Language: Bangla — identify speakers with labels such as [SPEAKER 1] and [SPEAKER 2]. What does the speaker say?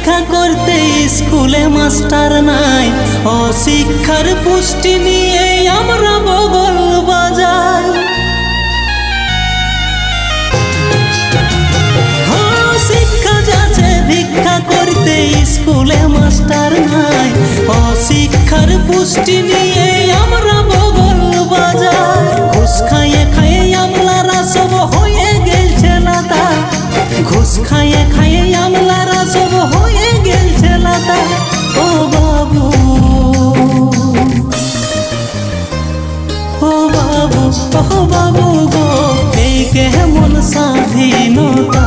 [SPEAKER 1] ভিক্ষা করতে স্কুলে মাস্টার নাই, অশিক্ষার পুষ্টি নিয়ে আমরা বগল বাজাই। শিক্ষা যাচ্ছে ভিক্ষা করতে স্কুলে মাস্টার নাই, অশিক্ষার পুষ্টি নিয়ে আমরা বগল বাজাই। ঘুষ খাইয়ে খাইয়ে আমলারা সব হয়ে গেছে লাতা, ঘুষ খাইয়ে খাইয়ে আমলারা সব হয়ে গেছে লাতা। ও বাবু, ও বাবু, ও বাবু গো, এই কেমন স্বাধীনতা।